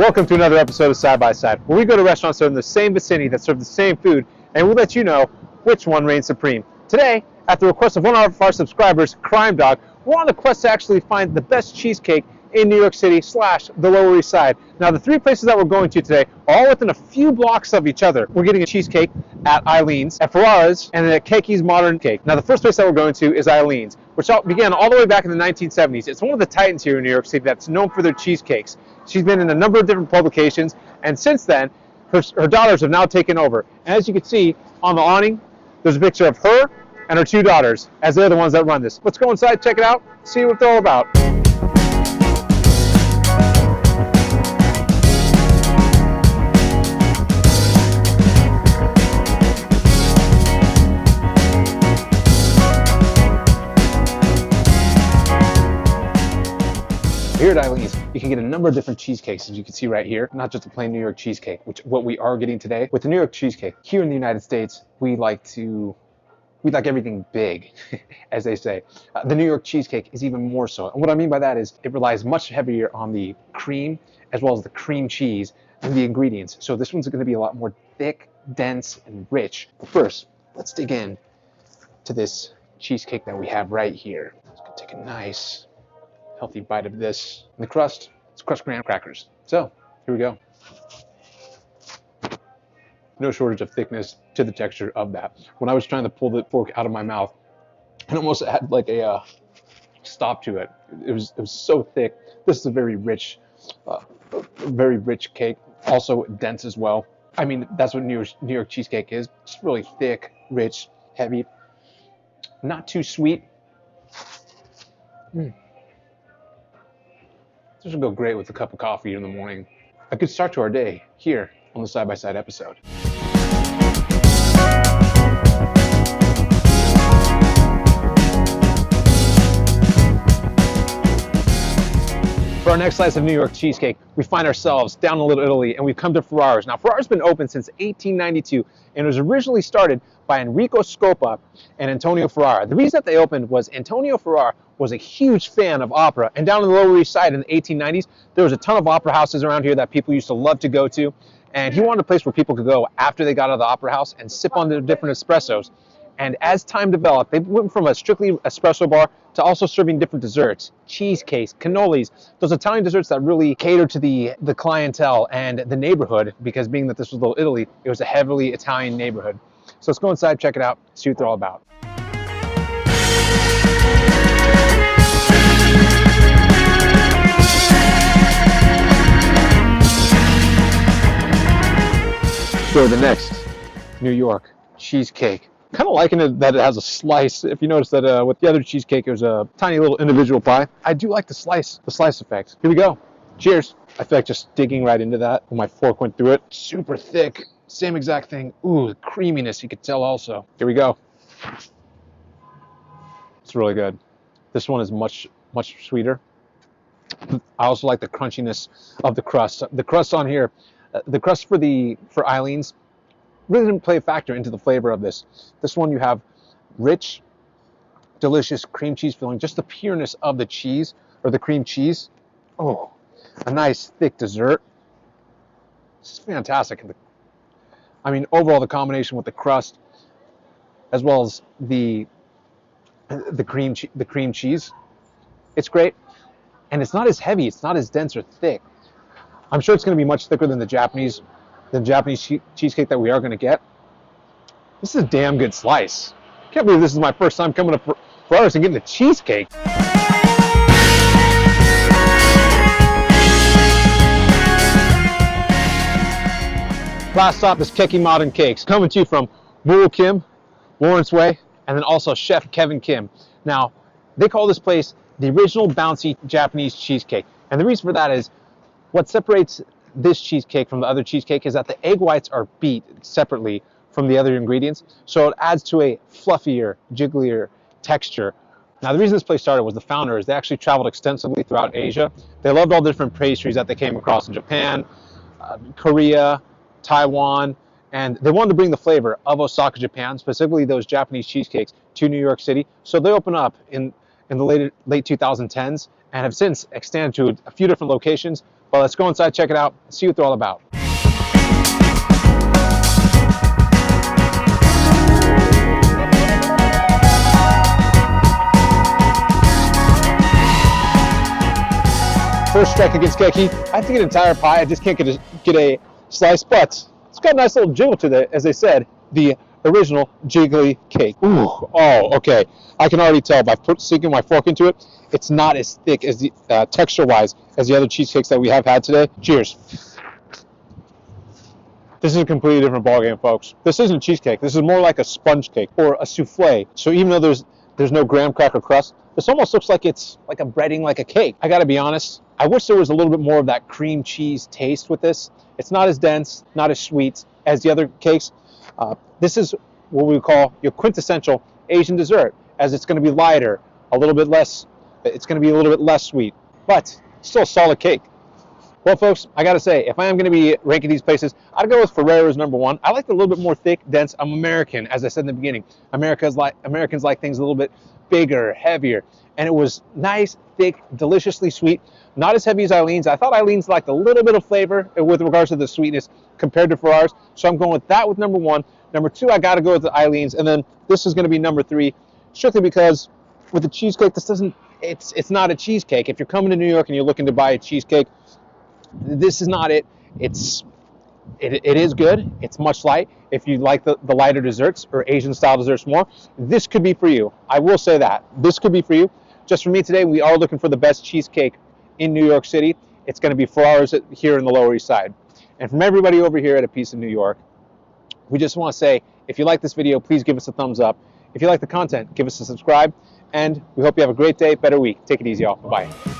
Welcome to another episode of Side by Side, where we go to restaurants that are in the same vicinity that serve the same food, and we'll let you know which one reigns supreme. Today, at the request of one of our subscribers, Crime Dog, we're on a quest to actually find the best cheesecake in New York City / the Lower East Side. Now, the three places that we're going to today are all within a few blocks of each other. We're getting a cheesecake at Eileen's, at Ferrara's, and at Keki's Modern Cakes. Now, the first place that we're going to is Eileen's, which began all the way back in the 1970s. It's one of the titans here in New York City that's known for their cheesecakes. She's been in a number of different publications, and since then, her daughters have now taken over. And as you can see on the awning, there's a picture of her and her two daughters, as they're the ones that run this. Let's go inside, check it out, see what they're all about. Here at Eileen's, you can get a number of different cheesecakes, as you can see right here, not just a plain New York cheesecake, which what we are getting today. With the New York cheesecake, here in the United States, we like everything big, as they say. The New York cheesecake is even more so. And what I mean by that is it relies much heavier on the cream, as well as the cream cheese and the ingredients. So this one's gonna be a lot more thick, dense, and rich. But first, let's dig in to this cheesecake that we have right here. Let's go take a nice, healthy bite of this. And the crust, it's crushed graham crackers. So here we go. No shortage of thickness to the texture of that. When I was trying to pull the fork out of my mouth, it almost had like a stop to it. It was so thick. This is a very rich cake. Also dense as well. I mean, that's what New York cheesecake is. Just really thick, rich, heavy, not too sweet. This would go great with a cup of coffee in the morning. A good start to our day here on the Side by Side episode. For our next slice of New York cheesecake, we find ourselves down in Little Italy, and we've come to Ferrara's. Now, Ferrara's been open since 1892, and it was originally started by Enrico Scopa and Antonio Ferrara. The reason that they opened was Antonio Ferrara was a huge fan of opera, and down in the Lower East Side in the 1890s, there was a ton of opera houses around here that people used to love to go to, and he wanted a place where people could go after they got out of the opera house and sip on their different espressos. And as time developed, they went from a strictly espresso bar to also serving different desserts, cheesecakes, cannolis, those Italian desserts that really cater to the clientele and the neighborhood, because being that this was Little Italy, it was a heavily Italian neighborhood. So let's go inside, check it out, see what they're all about. So the next New York cheesecake. Kind of liking it that it has a slice. If you notice that with the other cheesecake, there's a tiny little individual pie. I do like the slice effect. Here we go. Cheers. I feel like just digging right into that when my fork went through it. Super thick. Same exact thing. Ooh, the creaminess, you could tell also. Here we go. It's really good. This one is much sweeter. I also like the crunchiness of the crust. The crust on here, the crust for Eileen's really didn't play a factor into the flavor of this. This one you have rich, delicious cream cheese filling, just the pureness of the cheese or the cream cheese. Oh, a nice thick dessert. This is fantastic. I mean, overall the combination with the crust as well as the cream cheese, it's great. And it's not as heavy, it's not as dense or thick. I'm sure it's going to be much thicker than the Japanese cheesecake that we are going to get. This is a damn good slice. Can't believe this is my first time coming to Ferrara's and getting a cheesecake. Last stop is Keki Modern Cakes, coming to you from Boo Kim, Lawrence Way, and then also Chef Kevin Kim. Now, they call this place the original bouncy Japanese cheesecake. And the reason for that is what separates this cheesecake from the other cheesecake is that the egg whites are beat separately from the other ingredients, so it adds to a fluffier, jigglier texture. Now, the reason this place started was the founders, they actually traveled extensively throughout Asia. They loved all the different pastries that they came across in Japan, Korea, Taiwan, and they wanted to bring the flavor of Osaka, Japan, specifically those Japanese cheesecakes, to New York City. So they opened up in the late 2010s and have since extended to a few different locations, But let's go inside, check it out, see what they're all about. First strike against Keki. I have to get an entire pie. I just can't get a slice, but it's got a nice little jiggle to it, as they said, the original jiggly cake. Ooh, oh, okay. I can already tell by sinking my fork into it, it's not as thick as the texture-wise as the other cheesecakes that we have had today. Cheers. This is a completely different ballgame, folks. This isn't cheesecake. This is more like a sponge cake or a souffle. So even though there's no graham cracker crust, this almost looks like it's like a breading, like a cake. I gotta be honest, I wish there was a little bit more of that cream cheese taste with this. It's not as dense, not as sweet as the other cakes. This is what we call your quintessential Asian dessert, as it's gonna be lighter, a little bit less, it's gonna be a little bit less sweet, but still a solid cake. Well, folks, I gotta say, if I am gonna be ranking these places, I'd go with Ferrara's #1. I like it a little bit more thick, dense. I'm American, as I said in the beginning. Americans like things a little bit bigger, heavier, and it was nice, thick, deliciously sweet. Not as heavy as Eileen's. I thought Eileen's liked a little bit of flavor with regards to the sweetness compared to Ferrara's, so I'm going with that with #1. #2, I gotta go with the Eileen's, and then this is gonna be #3, strictly because with the cheesecake, it's not a cheesecake. If you're coming to New York and you're looking to buy a cheesecake, this is not it. It is good. It's much light. If you like the lighter desserts or Asian style desserts more, this could be for you. I will say that. This could be for you. Just for me today, we are looking for the best cheesecake in New York City. It's going to be Ferrara's here in the Lower East Side. And from everybody over here at A Piece of New York, we just want to say, if you like this video, please give us a thumbs up. If you like the content, give us a subscribe. And we hope you have a great day, better week. Take it easy, y'all. Bye-bye.